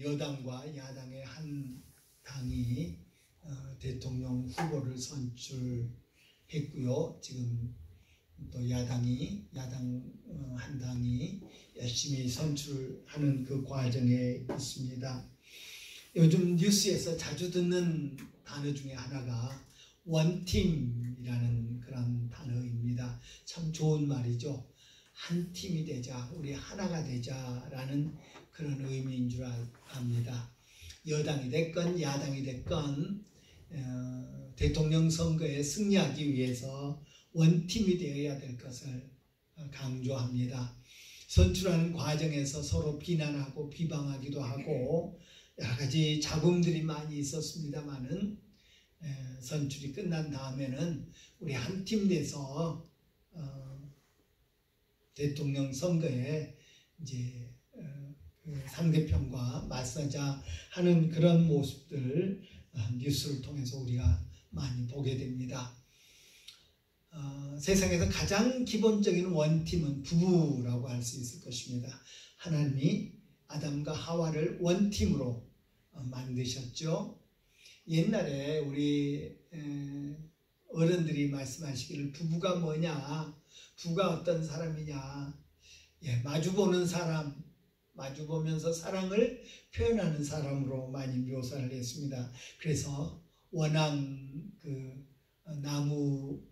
여당과 야당의 한 당이 대통령 후보를 선출했고요. 지금 또 야당 한 당이 열심히 선출하는 그 과정에 있습니다. 요즘 뉴스에서 자주 듣는 단어 중에 하나가 원팀이라는 그런 단어입니다. 참 좋은 말이죠. 한 팀이 되자, 우리 하나가 되자라는 그런 의미인 줄 압니다. 여당이 됐건 야당이 됐건 대통령 선거에 승리하기 위해서 원팀이 되어야 될 것을 강조합니다. 선출하는 과정에서 서로 비난하고 비방하기도 하고 여러 가지 잡음들이 많이 있었습니다만은 선출이 끝난 다음에는 우리 한 팀 돼서 대통령 선거에 이제 상대편과 맞서자 하는 그런 모습들 뉴스를 통해서 우리가 많이 보게 됩니다. 세상에서 가장 기본적인 원팀은 부부라고 할 수 있을 것입니다. 하나님이 아담과 하와를 원팀으로 만드셨죠. 옛날에 우리 어른들이 말씀하시기를 부부가 뭐냐, 부부가 어떤 사람이냐, 마주보는 사람, 마주보면서 사랑을 표현하는 사람으로 많이 묘사를 했습니다. 그래서 원앙 나무로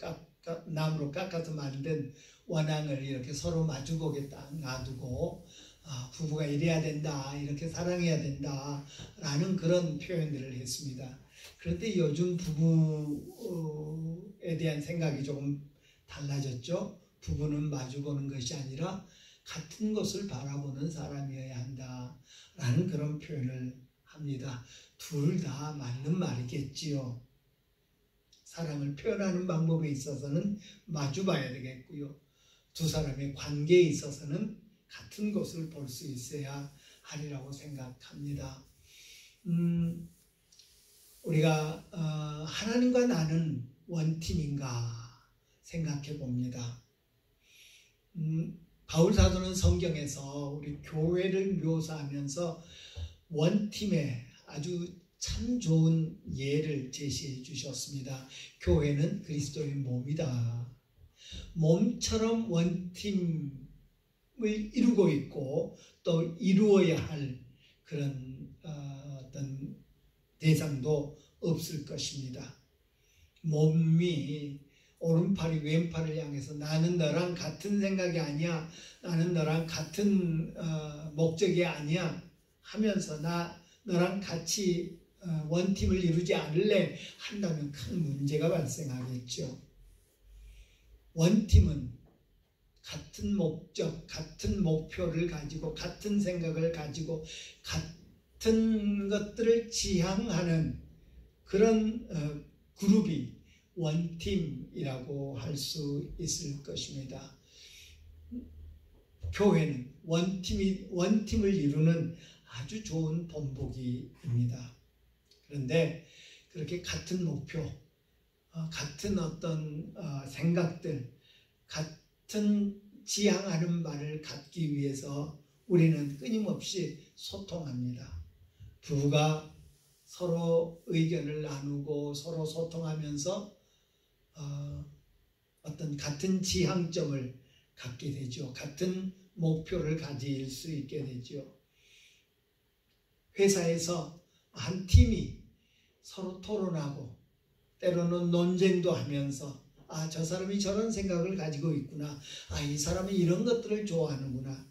깎아서 만든 원앙을 이렇게 서로 마주보게 딱 놔두고 부부가 이래야 된다, 이렇게 사랑해야 된다 라는 그런 표현들을 했습니다. 그런데 요즘 부부에 대한 생각이 조금 달라졌죠. 부부는 마주보는 것이 아니라 같은 것을 바라보는 사람이어야 한다라는 그런 표현을 합니다. 둘 다 맞는 말이겠지요. 사랑을 표현하는 방법에 있어서는 마주봐야 되겠고요. 두 사람의 관계에 있어서는 같은 것을 볼 수 있어야 하리라고 생각합니다. 우리가 하나님과 나는 원팀인가 생각해 봅니다. 바울 사도는 성경에서 우리 교회를 묘사하면서 원팀의 아주 참 좋은 예를 제시해 주셨습니다. 교회는 그리스도의 몸이다. 몸처럼 원팀을 이루고 있고 또 이루어야 할 그런 어떤 대상도 없을 것입니다. 몸이 오른팔이 왼팔을 향해서 나는 너랑 같은 생각이 아니야, 나는 너랑 같은 목적이 아니야 하면서 너랑 같이 원팀을 이루지 않을래 한다면 큰 문제가 발생하겠죠. 원팀은 같은 목적, 같은 목표를 가지고 같은 생각을 가지고 같은 것들을 지향하는 그런 그룹이 원팀이라고 할 수 있을 것입니다. 교회는 원팀을 이루는 아주 좋은 본보기입니다. 그런데 그렇게 같은 목표, 같은 어떤 생각들, 같은 지향하는 바를 갖기 위해서 우리는 끊임없이 소통합니다. 부부가 서로 의견을 나누고 서로 소통하면서 어떤 같은 지향점을 갖게 되죠. 같은 목표를 가질 수 있게 되죠. 회사에서 한 팀이 서로 토론하고 때로는 논쟁도 하면서 저 사람이 저런 생각을 가지고 있구나, 이 사람이 이런 것들을 좋아하는구나,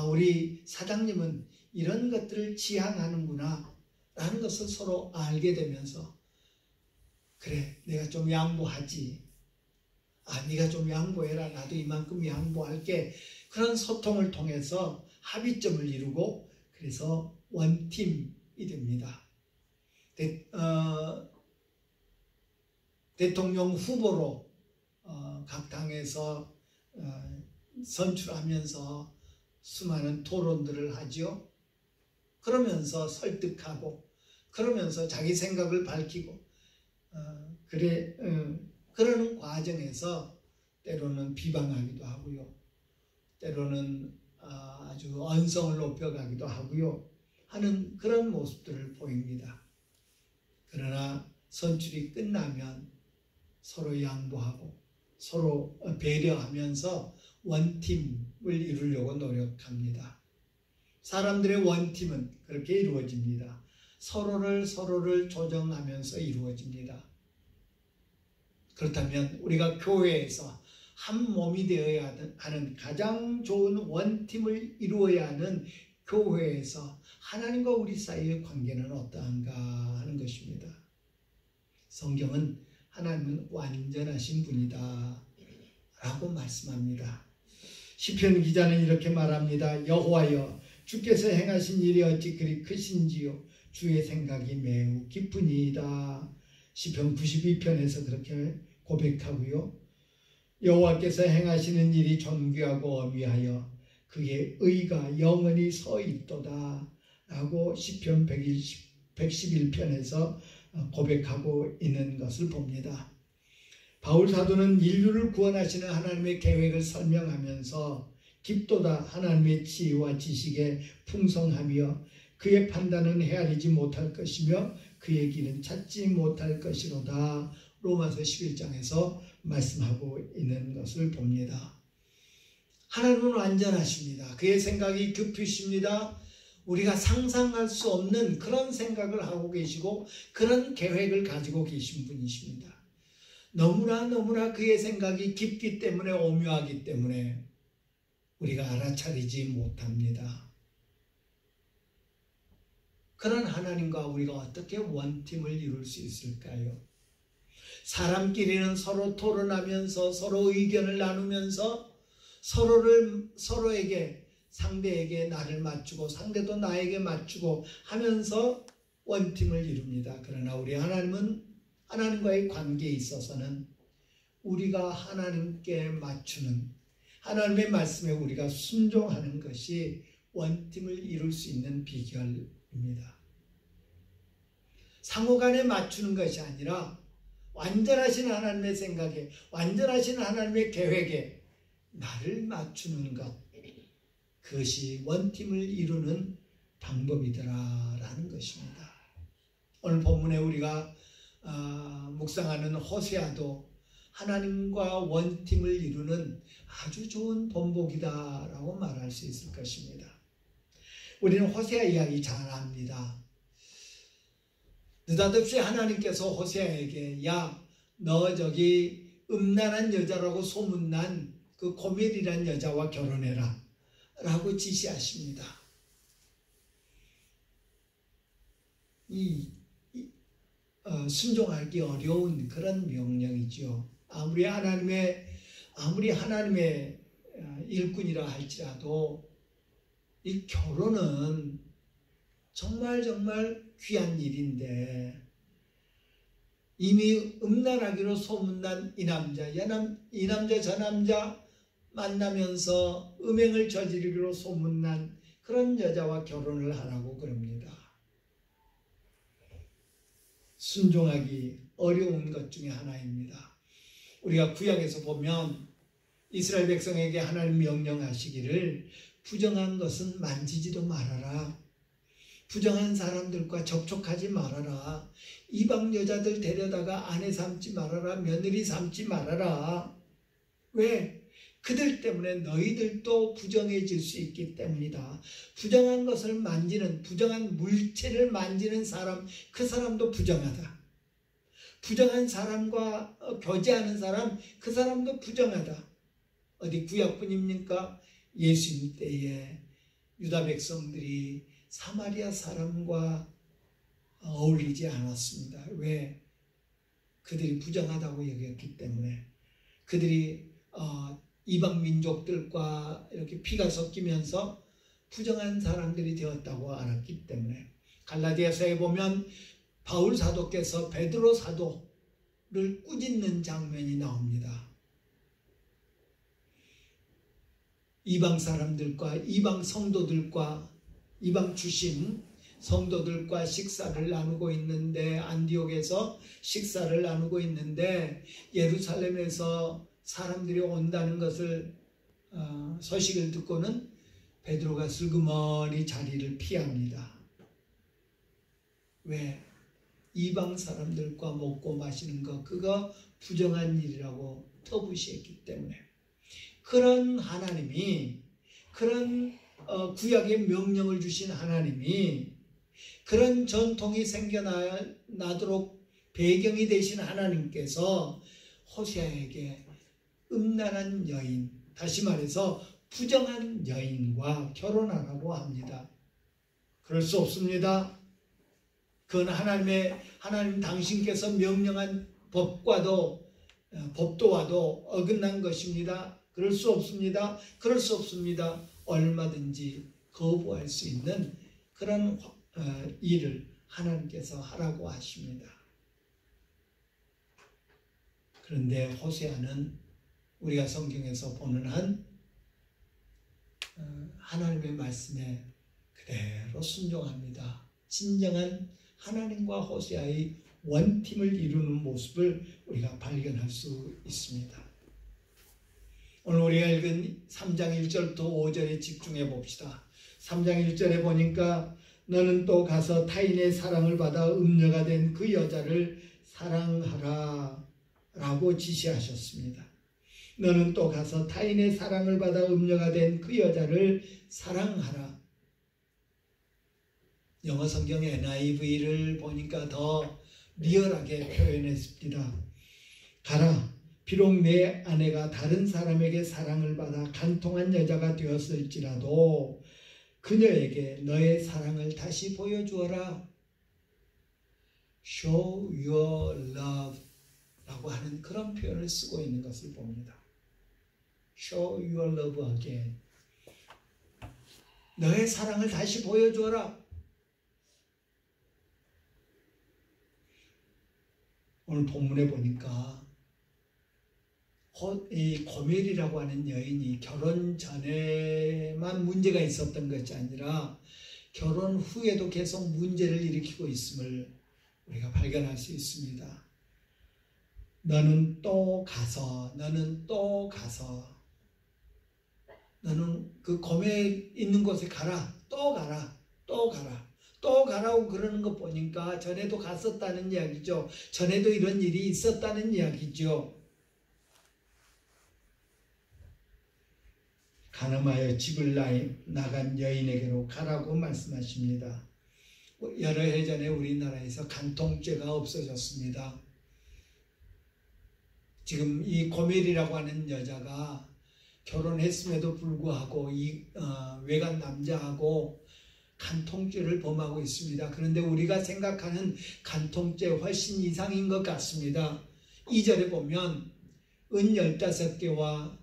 우리 사장님은 이런 것들을 지향하는구나 라는 것을 서로 알게 되면서 그래, 내가 좀 양보하지, 네가 좀 양보해라, 나도 이만큼 양보할게, 그런 소통을 통해서 합의점을 이루고 그래서 원팀이 됩니다. 대통령 후보로 각 당에서 선출하면서 수많은 토론들을 하죠. 그러면서 설득하고 그러면서 자기 생각을 밝히고 그러는 과정에서 때로는 비방하기도 하고요. 때로는 아주 언성을 높여가기도 하고요. 하는 그런 모습들을 보입니다. 그러나 선출이 끝나면 서로 양보하고 서로 배려하면서 원팀을 이루려고 노력합니다. 사람들의 원팀은 그렇게 이루어집니다. 서로를 조정하면서 이루어집니다. 그렇다면 우리가 교회에서 한 몸이 되어야 하는 가장 좋은 원팀을 이루어야 하는 교회에서 하나님과 우리 사이의 관계는 어떠한가 하는 것입니다. 성경은 하나님은 완전하신 분이다 라고 말씀합니다. 시편 기자는 이렇게 말합니다. 여호와여, 주께서 행하신 일이 어찌 그리 크신지요. 주의 생각이 매우 깊으니이다. 시편 92편에서 그렇게 고백하고요. 여호와께서 행하시는 일이 존귀하고 어미하여 그의 의가 영원히 서 있도다 라고 시편 111편에서 고백하고 있는 것을 봅니다. 바울 사도는 인류를 구원하시는 하나님의 계획을 설명하면서 깊도다 하나님의 지혜와 지식에 풍성하며 그의 판단은 헤아리지 못할 것이며 그의 길은 찾지 못할 것이로다. 로마서 11장에서 말씀하고 있는 것을 봅니다. 하나님은 완전하십니다. 그의 생각이 깊으십니다. 우리가 상상할 수 없는 그런 생각을 하고 계시고 그런 계획을 가지고 계신 분이십니다. 너무나 그의 생각이 깊기 때문에 오묘하기 때문에 우리가 알아차리지 못합니다. 그런 하나님과 우리가 어떻게 원팀을 이룰 수 있을까요? 사람끼리는 서로 토론하면서 서로 의견을 나누면서 서로에게 상대에게 나를 맞추고 상대도 나에게 맞추고 하면서 원팀을 이룹니다. 그러나 우리 하나님은 하나님과의 관계에 있어서는 우리가 하나님께 맞추는 하나님의 말씀에 우리가 순종하는 것이 원팀을 이룰 수 있는 비결입니다. 상호간에 맞추는 것이 아니라 완전하신 하나님의 생각에 완전하신 하나님의 계획에 나를 맞추는 것, 그것이 원팀을 이루는 방법이더라라는 것입니다. 오늘 본문에 우리가 묵상하는 호세아도 하나님과 원팀을 이루는 아주 좋은 본보기다라고 말할 수 있을 것입니다. 우리는 호세아 이야기 잘 압니다. 느닷없이 하나님께서 호세아에게 너 저기 음란한 여자라고 소문난 그 고멜이란 여자와 결혼해라 라고 지시하십니다. 순종하기 어려운 그런 명령이죠. 아무리 하나님의 일꾼이라 할지라도 이 결혼은 정말 귀한 일인데 이미 음란하기로 소문난 이 남자 저 남자 만나면서 음행을 저지르기로 소문난 그런 여자와 결혼을 하라고 그럽니다. 순종하기 어려운 것 중에 하나입니다. 우리가 구약에서 보면 이스라엘 백성에게 하나님 명령하시기를 부정한 것은 만지지도 말아라. 부정한 사람들과 접촉하지 말아라. 이방 여자들 데려다가 아내 삼지 말아라. 며느리 삼지 말아라. 왜? 그들 때문에 너희들도 부정해질 수 있기 때문이다. 부정한 것을 만지는, 부정한 물체를 만지는 사람, 그 사람도 부정하다. 부정한 사람과 교제하는 사람, 그 사람도 부정하다. 어디 구약뿐입니까? 예수님 때에 유다 백성들이 사마리아 사람과 어울리지 않았습니다. 왜? 그들이 부정하다고 여겼기 때문에. 그들이 이방 민족들과 이렇게 피가 섞이면서 부정한 사람들이 되었다고 알았기 때문에. 갈라디아서에 보면 바울 사도께서 베드로 사도를 꾸짖는 장면이 나옵니다. 이방 사람들과 이방 성도들과 이방 출신 성도들과 식사를 나누고 있는데, 안디옥에서 식사를 나누고 있는데 예루살렘에서 사람들이 온다는 것을 소식을 듣고는 베드로가 슬그머니 자리를 피합니다. 왜? 이방 사람들과 먹고 마시는 거 그거 부정한 일이라고 터부시했기 때문에. 그런 하나님이, 그런 구약의 명령을 주신 하나님이, 그런 전통이 생겨나도록 배경이 되신 하나님께서 호세아에게 음란한 여인, 다시 말해서 부정한 여인과 결혼하라고 합니다. 그럴 수 없습니다. 그건 하나님 당신께서 명령한 법도와도 어긋난 것입니다. 그럴 수 없습니다. 그럴 수 없습니다. 얼마든지 거부할 수 있는 그런 일을 하나님께서 하라고 하십니다. 그런데 호세아는 우리가 성경에서 보는 한 하나님의 말씀에 그대로 순종합니다. 진정한 하나님과 호세아의 원팀을 이루는 모습을 우리가 발견할 수 있습니다. 오늘 우리가 읽은 3장 1절부터 5절에 집중해 봅시다. 3장 1절에 보니까 너는 또 가서 타인의 사랑을 받아 음녀가 된 그 여자를 사랑하라 라고 지시하셨습니다. 너는 또 가서 타인의 사랑을 받아 음녀가 된 그 여자를 사랑하라. 영어 성경 NIV를 보니까 더 리얼하게 표현했습니다. 가라. 비록 내 아내가 다른 사람에게 사랑을 받아 간통한 여자가 되었을지라도 그녀에게 너의 사랑을 다시 보여주어라. Show your love 라고 하는 그런 표현을 쓰고 있는 것을 봅니다. Show your love again. 너의 사랑을 다시 보여주어라. 오늘 본문에 보니까 이 고멜이라고 하는 여인이 결혼 전에만 문제가 있었던 것이 아니라 결혼 후에도 계속 문제를 일으키고 있음을 우리가 발견할 수 있습니다. 너는 또 가서 너는 그 고멜 있는 곳에 가라. 또 가라고 그러는 거 보니까 전에도 갔었다는 이야기죠. 전에도 이런 일이 있었다는 이야기죠. 간음하여 집을 나간 여인에게로 가라고 말씀하십니다. 여러 해 전에 우리나라에서 간통죄가 없어졌습니다. 지금 이 고멜이라고 하는 여자가 결혼했음에도 불구하고 외간 남자하고 간통죄를 범하고 있습니다. 그런데 우리가 생각하는 간통죄 훨씬 이상인 것 같습니다. 2절에 보면 은 15개와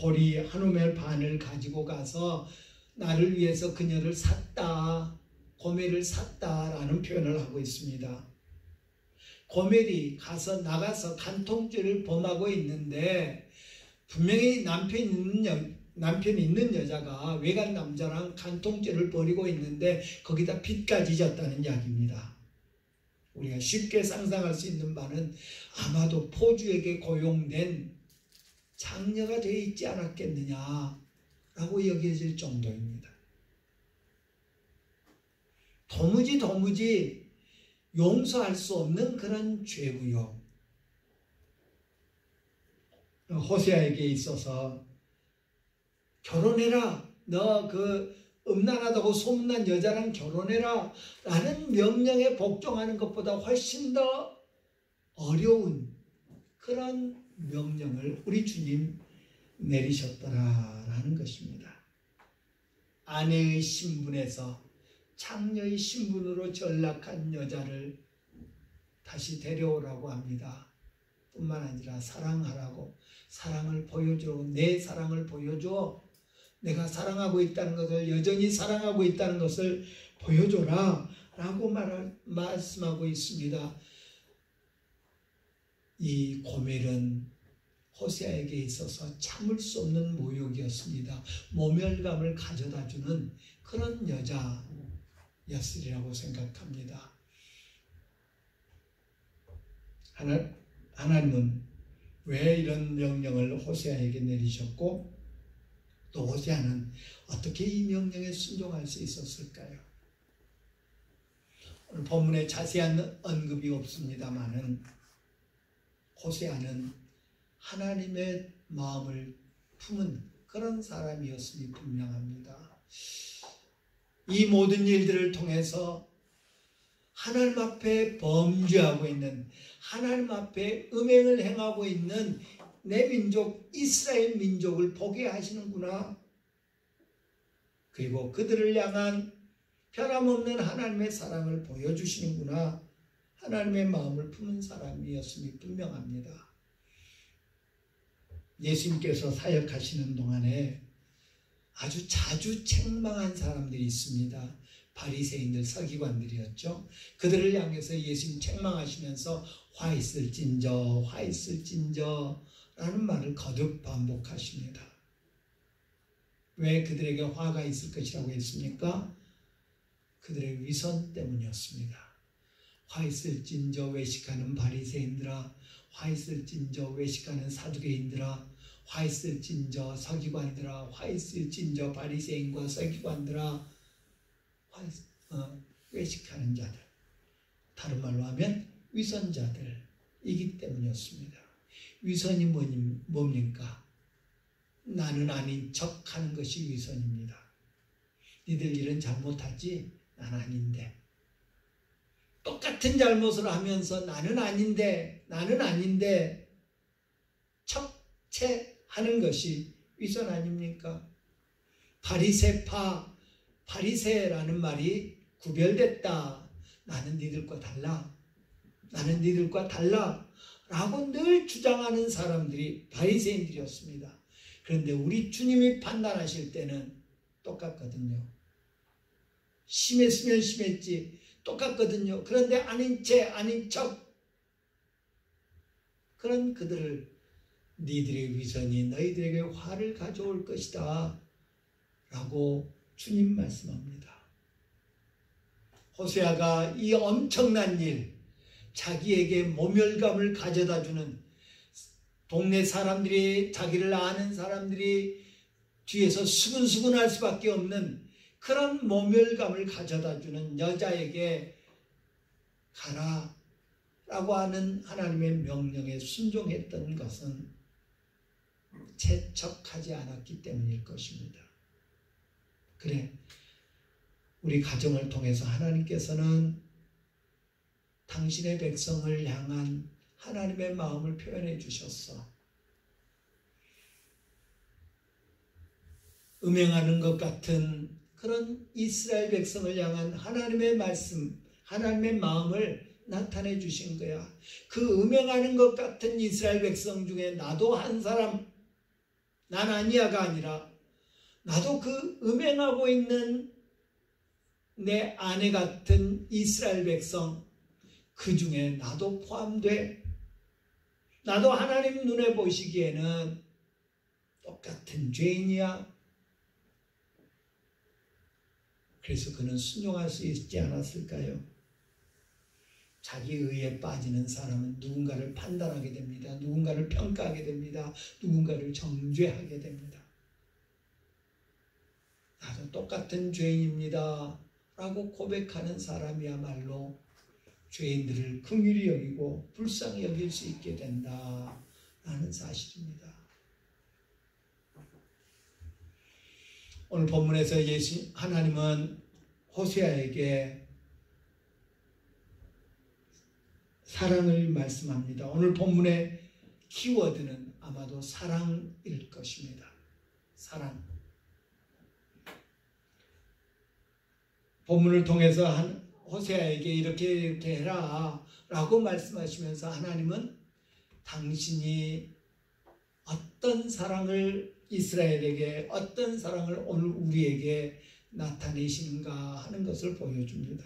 보리 한 오멜 반을 가지고 가서 나를 위해서 그녀를 샀다, 고멜을 샀다라는 표현을 하고 있습니다. 고멜이 나가서 간통죄를 범하고 있는데 분명히 남편이 있는 여자가 외간 남자랑 간통죄를 벌이고 있는데 거기다 빚까지 졌다는 이야기입니다. 우리가 쉽게 상상할 수 있는 바는 아마도 포주에게 고용된 장녀가 되어 있지 않았겠느냐라고 여겨질 정도입니다. 도무지 용서할 수 없는 그런 죄고요. 호세아에게 있어서 결혼해라. 너 그 음란하다고 소문난 여자랑 결혼해라 라는 명령에 복종하는 것보다 훨씬 더 어려운 그런 명령을 우리 주님 내리셨더라라는 것입니다. 아내의 신분에서 장녀의 신분으로 전락한 여자를 다시 데려오라고 합니다. 뿐만 아니라 사랑하라고, 사랑을 보여줘, 내 사랑을 보여줘, 내가 사랑하고 있다는 것을, 여전히 사랑하고 있다는 것을 보여줘라 라고 말씀하고 있습니다. 이 고멜은 호세아에게 있어서 참을 수 없는 모욕이었습니다. 모멸감을 가져다주는 그런 여자였으리라고 생각합니다. 하나님은 왜 이런 명령을 호세아에게 내리셨고 또 호세아는 어떻게 이 명령에 순종할 수 있었을까요? 오늘 본문에 자세한 언급이 없습니다마는 호세아는 하나님의 마음을 품은 그런 사람이었음이 분명합니다. 이 모든 일들을 통해서 하나님 앞에 범죄하고 있는, 하나님 앞에 음행을 행하고 있는 내 민족 이스라엘 민족을 보게 하시는구나. 그리고 그들을 향한 변함없는 하나님의 사랑을 보여주시는구나. 하나님의 마음을 품은 사람이었음이 분명합니다. 예수님께서 사역하시는 동안에 아주 자주 책망한 사람들이 있습니다. 바리새인들, 서기관들이었죠. 그들을 향해서 예수님 책망하시면서 화 있을진저, 화 있을진저 라는 말을 거듭 반복하십니다. 왜 그들에게 화가 있을 것이라고 했습니까? 그들의 위선 때문이었습니다. 화 있을진저 외식하는 바리새인들아, 화 있을진저 외식하는 사두개인들아, 화 있을진저 서기관들아, 화 있을진저 바리새인과 서기관들아, 외식하는 자들, 다른 말로 하면 위선자들이기 때문이었습니다. 위선이 뭡니까? 나는 아닌 척 하는 것이 위선입니다. 니들 일은 잘못하지 난 아닌데, 똑같은 잘못을 하면서 나는 아닌데 척체하는 것이 위선 아닙니까? 바리새파, 바리새라는 말이 구별됐다. 나는 니들과 달라. 나는 니들과 달라. 라고 늘 주장하는 사람들이 바리새인들이었습니다. 그런데 우리 주님이 판단하실 때는 똑같거든요. 심했으면 심했지 똑같거든요. 그런데 아닌 채 아닌 척, 그런 그들을 니들의 위선이 너희들에게 화를 가져올 것이다 라고 주님 말씀합니다. 호세아가 이 엄청난 일, 자기에게 모멸감을 가져다주는, 동네 사람들이, 자기를 아는 사람들이 뒤에서 수근수근할 수밖에 없는 그런 모멸감을 가져다주는 여자에게 가라 라고 하는 하나님의 명령에 순종했던 것은 채척하지 않았기 때문일 것입니다. 그래, 우리 가정을 통해서 하나님께서는 당신의 백성을 향한 하나님의 마음을 표현해 주셨어. 음행하는 것 같은 그런 이스라엘 백성을 향한 하나님의 말씀, 하나님의 마음을 나타내 주신 거야. 그 음행하는 것 같은 이스라엘 백성 중에 나도 한 사람, 난 아니야가 아니라 나도 그 음행하고 있는 내 아내 같은 이스라엘 백성, 그 중에 나도 포함돼. 나도 하나님 눈에 보시기에는 똑같은 죄인이야. 그래서 그는 순종할 수 있지 않았을까요? 자기 의에 빠지는 사람은 누군가를 판단하게 됩니다. 누군가를 평가하게 됩니다. 누군가를 정죄하게 됩니다. 나도 똑같은 죄인입니다 라고 고백하는 사람이야말로 죄인들을 긍휼히 여기고 불쌍히 여길 수 있게 된다라는 사실입니다. 오늘 본문에서 하나님은 호세아에게 사랑을 말씀합니다. 오늘 본문의 키워드는 아마도 사랑일 것입니다. 사랑. 본문을 통해서 호세아에게 이렇게 해라 라고 말씀하시면서 하나님은 당신이 어떤 사랑을 이스라엘에게, 어떤 사랑을 오늘 우리에게 나타내시는가 하는 것을 보여줍니다.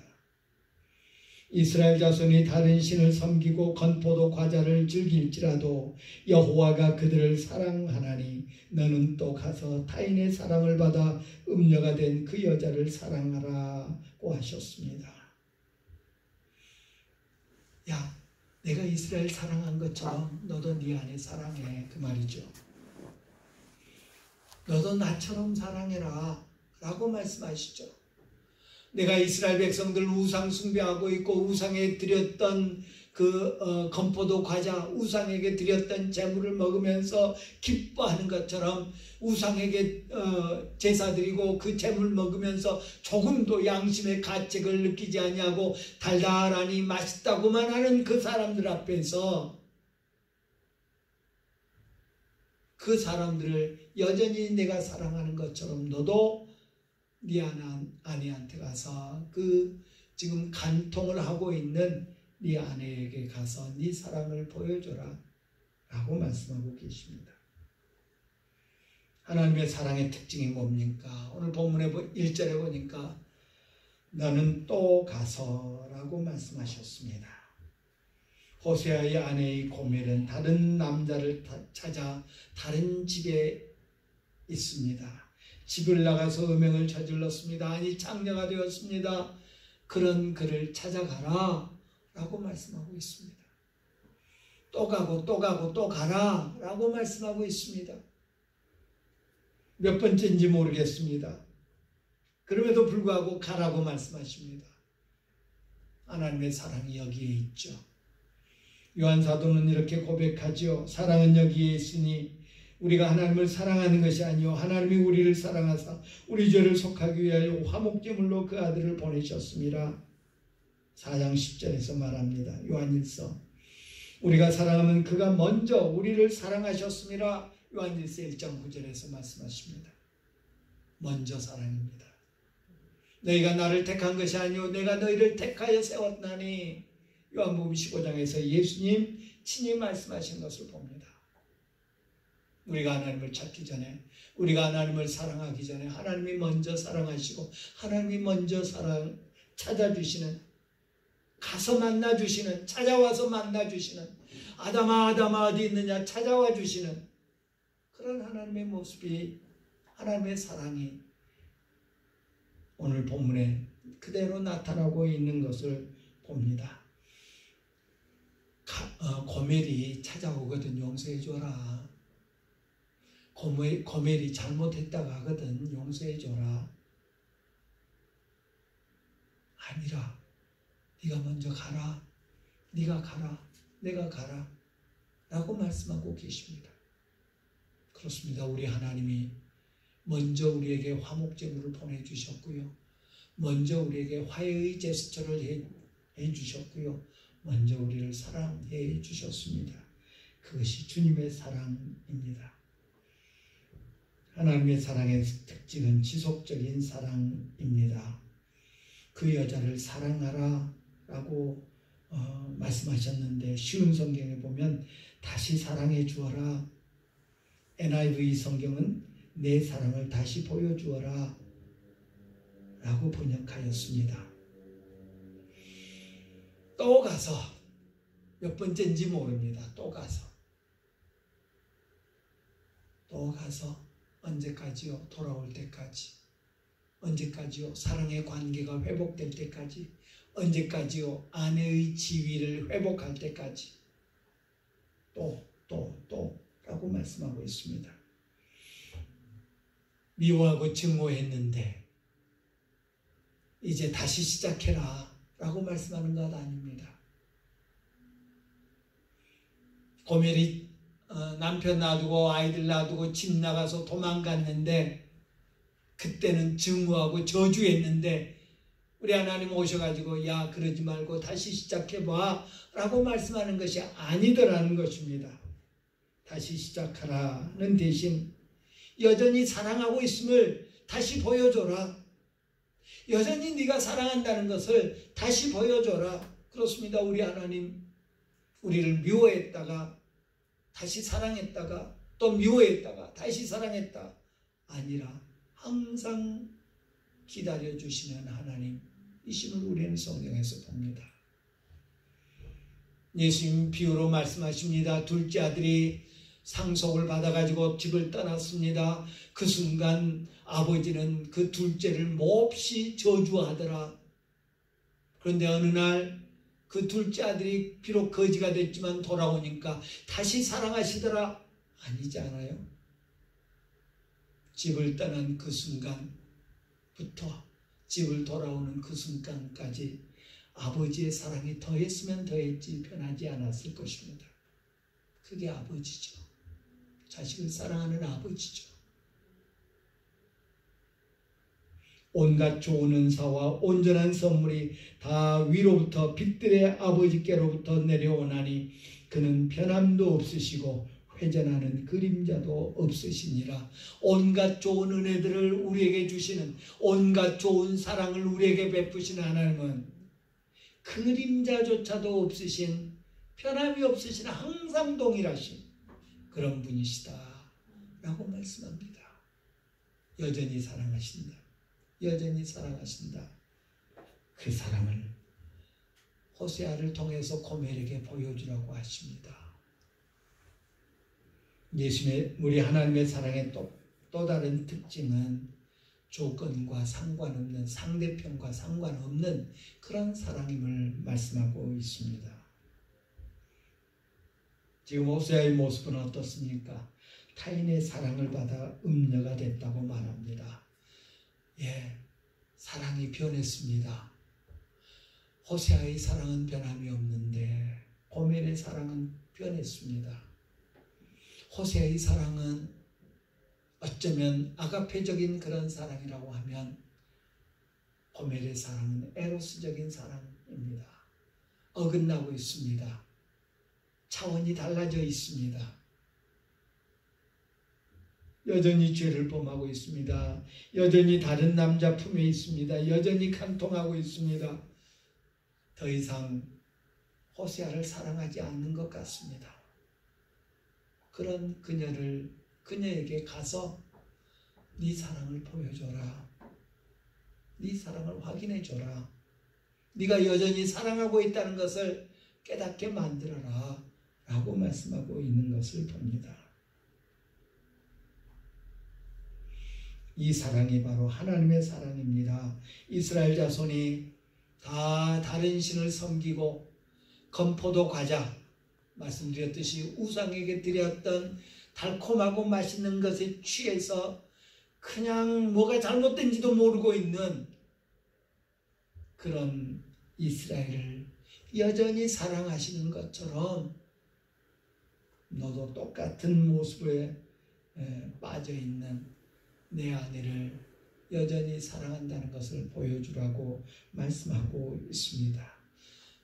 이스라엘 자손이 다른 신을 섬기고 건포도 과자를 즐길지라도 여호와가 그들을 사랑하나니 너는 또 가서 타인의 사랑을 받아 음녀가 된 그 여자를 사랑하라고 하셨습니다. 야, 내가 이스라엘 사랑한 것처럼 너도 네 아내 사랑해, 그 말이죠. 너도 나처럼 사랑해라 라고 말씀하시죠. 내가 이스라엘 백성들 우상 숭배하고 있고 우상에 드렸던 건포도 과자, 우상에게 드렸던 제물을 먹으면서 기뻐하는 것처럼 우상에게 제사 드리고 그 제물 먹으면서 조금도 양심의 가책을 느끼지 아니하고 달달하니 맛있다고만 하는 그 사람들 앞에서 그 사람들을 여전히 내가 사랑하는 것처럼 너도 네 아내한테 가서 그 지금 간통을 하고 있는 네 아내에게 가서 네 사랑을 보여줘라 라고 말씀하고 계십니다. 하나님의 사랑의 특징이 뭡니까? 오늘 본문의 1절에 보니까 너는 또 가서 라고 말씀하셨습니다. 호세아의 아내의 고멜은 다른 남자를 찾아 다른 집에 있습니다. 집을 나가서 음행을 저질렀습니다. 아니 창녀가 되었습니다. 그런 그를 찾아가라 라고 말씀하고 있습니다. 또 가고 또 가고 또 가라 라고 말씀하고 있습니다. 몇 번째인지 모르겠습니다. 그럼에도 불구하고 가라고 말씀하십니다. 하나님의 사랑이 여기에 있죠. 요한사도는 이렇게 고백하지요. 사랑은 여기에 있으니 우리가 하나님을 사랑하는 것이 아니요 하나님이 우리를 사랑하사 우리 죄를 속하기 위하여 화목제물로 그 아들을 보내셨습니다. 4장 10절에서 말합니다. 요한일서 우리가 사랑하면 그가 먼저 우리를 사랑하셨습니다. 요한일서 1장 9절에서 말씀하십니다. 먼저 사랑입니다. 너희가 나를 택한 것이 아니요 내가 너희를 택하여 세웠나니 요한복음 15장에서 예수님 친히 말씀하신 것을 봅니다. 우리가 하나님을 찾기 전에 우리가 하나님을 사랑하기 전에 하나님이 먼저 사랑하시고 하나님이 먼저 찾아주시는 가서 만나주시는 찾아와서 만나주시는 아담아 아담아 어디 있느냐 찾아와 주시는 그런 하나님의 모습이 하나님의 사랑이 오늘 본문에 그대로 나타나고 있는 것을 봅니다. 고멜이 찾아오거든 용서해 줘라. 고멜이 잘못했다고 하거든 용서해 줘라. 아니라 네가 먼저 가라. 네가 가라. 내가 가라. 라고 말씀하고 계십니다. 그렇습니다. 우리 하나님이 먼저 우리에게 화목제물을 보내주셨고요. 먼저 우리에게 화해의 제스처를 해주셨고요. 먼저 우리를 사랑해 주셨습니다. 그것이 주님의 사랑입니다. 하나님의 사랑의 특징은 지속적인 사랑입니다. 그 여자를 사랑하라 라고 말씀하셨는데 쉬운 성경에 보면 다시 사랑해 주어라. NIV 성경은 내 사랑을 다시 보여주어라 라고 번역하였습니다. 또 가서 몇 번째인지 모릅니다. 또 가서 언제까지요? 돌아올 때까지. 언제까지요? 사랑의 관계가 회복될 때까지. 언제까지요? 아내의 지위를 회복할 때까지. 또 라고 말씀하고 있습니다. 미워하고 증오했는데 이제 다시 시작해라 라고 말씀하는 것 아닙니다. 고멜이 남편 놔두고 아이들 놔두고 집 나가서 도망갔는데 그때는 증오하고 저주했는데 우리 하나님 오셔가지고 야 그러지 말고 다시 시작해봐 라고 말씀하는 것이 아니더라는 것입니다. 다시 시작하라는 대신 여전히 사랑하고 있음을 다시 보여줘라. 여전히 네가 사랑한다는 것을 다시 보여줘라. 그렇습니다. 우리 하나님 우리를 미워했다가 다시 사랑했다가 또 미워했다가 다시 사랑했다 아니라 항상 기다려주시는 하나님이심을 우리는 성경에서 봅니다. 예수님 비유로 말씀하십니다. 둘째 아들이 상속을 받아가지고 집을 떠났습니다. 그 순간 아버지는 그 둘째를 몹시 저주하더라. 그런데 어느 날 그 둘째 아들이 비록 거지가 됐지만 돌아오니까 다시 사랑하시더라. 아니지 않아요? 집을 떠난 그 순간부터 집을 돌아오는 그 순간까지 아버지의 사랑이 더했으면 더했지 변하지 않았을 것입니다. 그게 아버지죠. 자식을 사랑하는 아버지죠. 온갖 좋은 은사와 온전한 선물이 다 위로부터 빛들의 아버지께로부터 내려오나니 그는 변함도 없으시고 회전하는 그림자도 없으시니라. 온갖 좋은 은혜들을 우리에게 주시는, 온갖 좋은 사랑을 우리에게 베푸시는 하나님은 그림자조차도 없으신, 변함이 없으신, 항상 동일하신 그런 분이시다 라고 말씀합니다. 여전히 사랑하신다. 여전히 사랑하신다. 그 사랑을 호세아를 통해서 고멜에게 보여주라고 하십니다. 우리 하나님의 사랑의 또 다른 특징은 조건과 상관없는, 상대편과 상관없는 그런 사랑임을 말씀하고 있습니다. 지금 호세아의 모습은 어떻습니까? 타인의 사랑을 받아 음녀가 됐다고 말합니다. 예, 사랑이 변했습니다. 호세아의 사랑은 변함이 없는데 고멜의 사랑은 변했습니다. 호세아의 사랑은 어쩌면 아가페적인 그런 사랑이라고 하면 고멜의 사랑은 에로스적인 사랑입니다. 어긋나고 있습니다. 차원이 달라져 있습니다. 여전히 죄를 범하고 있습니다. 여전히 다른 남자 품에 있습니다. 여전히 간통하고 있습니다. 더 이상 호세아를 사랑하지 않는 것 같습니다. 그런 그녀에게 가서 네 사랑을 보여줘라. 네 사랑을 확인해줘라. 네가 여전히 사랑하고 있다는 것을 깨닫게 만들어라 라고 말씀하고 있는 것을 봅니다. 이 사랑이 바로 하나님의 사랑입니다. 이스라엘 자손이 다 다른 신을 섬기고 건포도 과자, 말씀드렸듯이 우상에게 드렸던 달콤하고 맛있는 것에 취해서 그냥 뭐가 잘못된지도 모르고 있는 그런 이스라엘을 여전히 사랑하시는 것처럼 너도 똑같은 모습에 빠져있는 내 아내를 여전히 사랑한다는 것을 보여주라고 말씀하고 있습니다.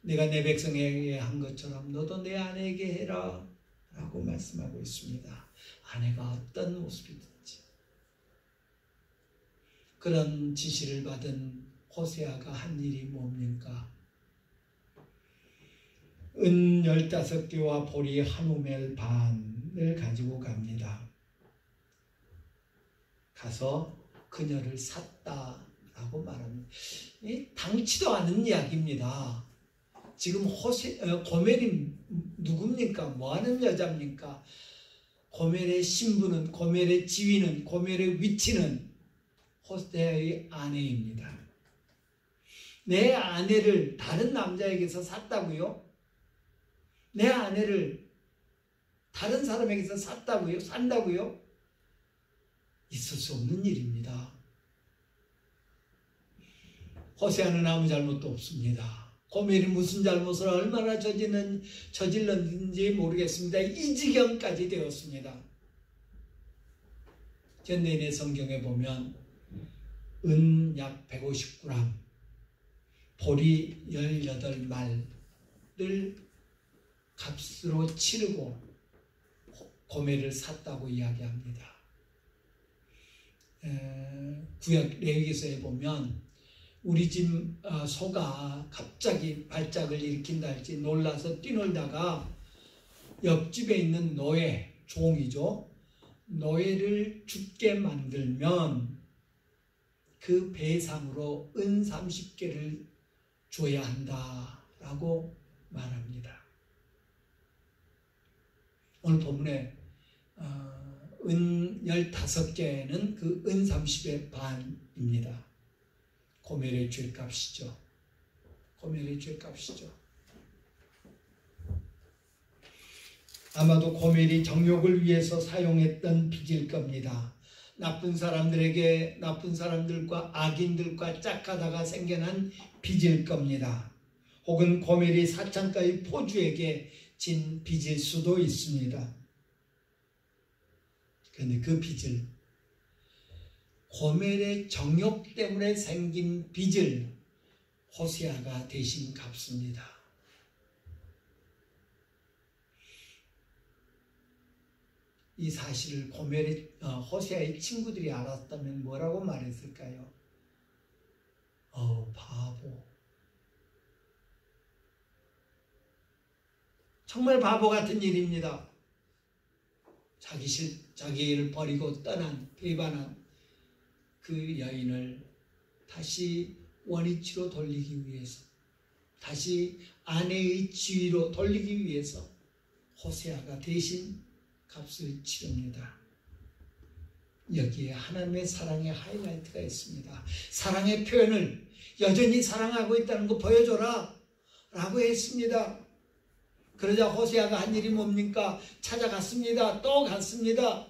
내가 내 백성에게 한 것처럼 너도 내 아내에게 해라 라고 말씀하고 있습니다. 아내가 어떤 모습이든지. 그런 지시를 받은 호세아가 한 일이 뭡니까? 은 15개와 보리 한 오멜 반을 가지고 갑니다. 가서 그녀를 샀다라고 말합니다. 당치도 않은 이야기입니다. 지금 고멜이 누굽니까? 뭐하는 여자입니까? 고멜의 신분은, 고멜의 지위는, 고멜의 위치는 호세아의 아내입니다. 내 아내를 다른 남자에게서 샀다고요? 내 아내를 다른 사람에게서 샀다고요? 산다고요? 있을 수 없는 일입니다. 호세아는 아무 잘못도 없습니다. 고멜이 무슨 잘못을 얼마나 저질렀는지 모르겠습니다. 이 지경까지 되었습니다. 현대인의 성경에 보면 은 약 150g, 보리 18말을 값으로 치르고 고멜을 샀다고 이야기합니다. 구약 레위기서에 보면 우리 집 소가 갑자기 발작을 일으킨다 할지 놀라서 뛰놀다가 옆집에 있는 노예, 종이죠. 노예를 죽게 만들면 그 배상으로 은 30개를 줘야 한다라고 말합니다. 오늘 본문에 은 15개는 그 은 30의 반입니다. 고멜의 죗값이죠. 고멜의 죗값이죠. 아마도 고멜이 정욕을 위해서 사용했던 빚일 겁니다. 나쁜 사람들과 악인들과 짝하다가 생겨난 빚일 겁니다. 혹은 고멜이 사창가의 포주에게 진 빚일 수도 있습니다. 그런데 그 빚을, 고멜의 정욕 때문에 생긴 빚을 호세아가 대신 갚습니다. 이 사실을 호세아의 친구들이 알았다면 뭐라고 말했을까요? 바보. 정말 바보 같은 일입니다. 자기를 버리고 떠난, 배반한 그 여인을 다시 원위치로 돌리기 위해서, 다시 아내의 지위로 돌리기 위해서 호세아가 대신 값을 치릅니다. 여기에 하나님의 사랑의 하이라이트가 있습니다. 사랑의 표현을 여전히 사랑하고 있다는 거 보여줘라 라고 했습니다. 그러자 호세아가 한 일이 뭡니까? 찾아갔습니다. 또 갔습니다.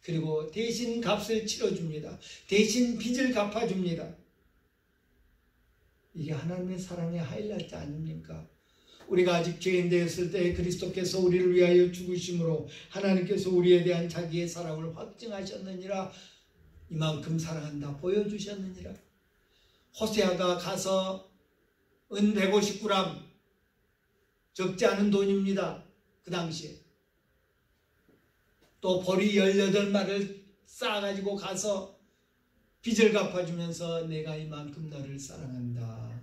그리고 대신 값을 치러줍니다. 대신 빚을 갚아줍니다. 이게 하나님의 사랑의 하이라이트 아닙니까? 우리가 아직 죄인 되었을 때 그리스도께서 우리를 위하여 죽으심으로 하나님께서 우리에 대한 자기의 사랑을 확증하셨느니라. 이만큼 사랑한다 보여주셨느니라. 호세아가 가서 은 150g, 적지 않은 돈입니다. 그 당시에. 또 보리 18마리를 쌓아가지고 가서 빚을 갚아주면서 내가 이만큼 너를 사랑한다.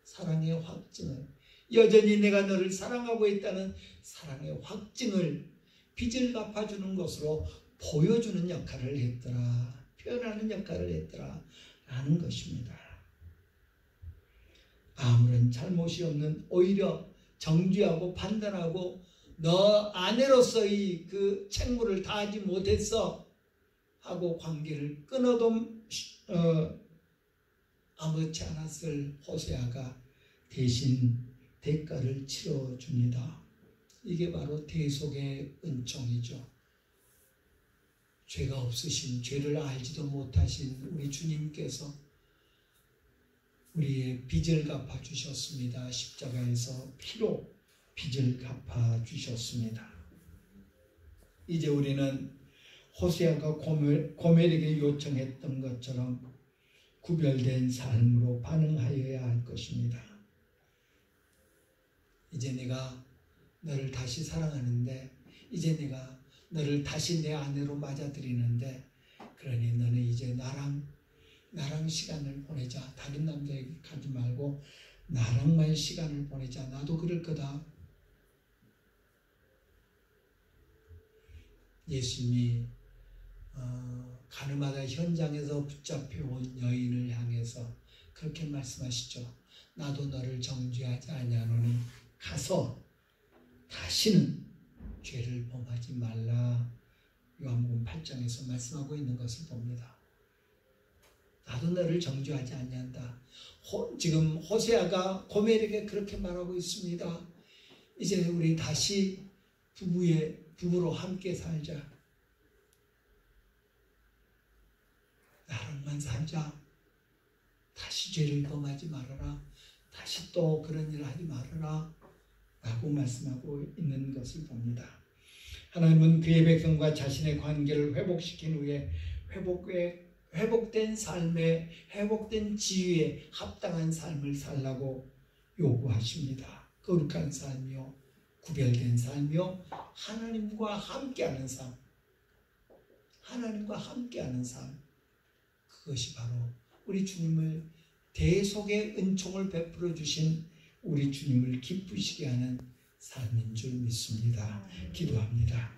사랑의 확증을, 여전히 내가 너를 사랑하고 있다는 사랑의 확증을 빚을 갚아주는 것으로 보여주는 역할을 했더라. 표현하는 역할을 했더라 라는 것입니다. 아무런 잘못이 없는, 오히려 정죄하고 판단하고 너 아내로서의 그 책무를 다하지 못했어 하고 관계를 끊어도 아무렇지 않았을 호세아가 대신 대가를 치러줍니다. 이게 바로 대속의 은총이죠. 죄가 없으신, 죄를 알지도 못하신 우리 주님께서 우리의 빚을 갚아주셨습니다. 십자가에서 피로 빚을 갚아주셨습니다. 이제 우리는 호세아가 고멜에게 요청했던 것처럼 구별된 삶으로 반응하여야 할 것입니다. 이제 내가 너를 다시 사랑하는데, 이제 내가 너를 다시 내 아내로 맞아들이는데, 그러니 너는 이제 나랑 시간을 보내자. 다른 남자에게 가지 말고 나랑만 시간을 보내자. 나도 그럴 거다. 예수님이 가늠하다 현장에서 붙잡혀온 여인을 향해서 그렇게 말씀하시죠. 나도 너를 정죄하지 아니하노니 가서 다시는 죄를 범하지 말라. 요한복음 8장에서 말씀하고 있는 것을 봅니다. 나도 너를 정죄하지 아니한다. 지금 호세아가 고멜에게 그렇게 말하고 있습니다. 이제 우리 다시 부부로 함께 살자. 나랑만 살자. 다시 죄를 범하지 말아라. 다시 또 그런 일을 하지 말아라. 라고 말씀하고 있는 것을 봅니다. 하나님은 그의 백성과 자신의 관계를 회복시킨 후에 회복된 삶에, 회복된 지위에 합당한 삶을 살라고 요구하십니다. 거룩한 삶이요, 구별된 삶이요, 하나님과 함께하는 삶. 하나님과 함께하는 삶. 그것이 바로 우리 주님을, 대속의 은총을 베풀어 주신 우리 주님을 기쁘시게 하는 삶인 줄 믿습니다. 기도합니다.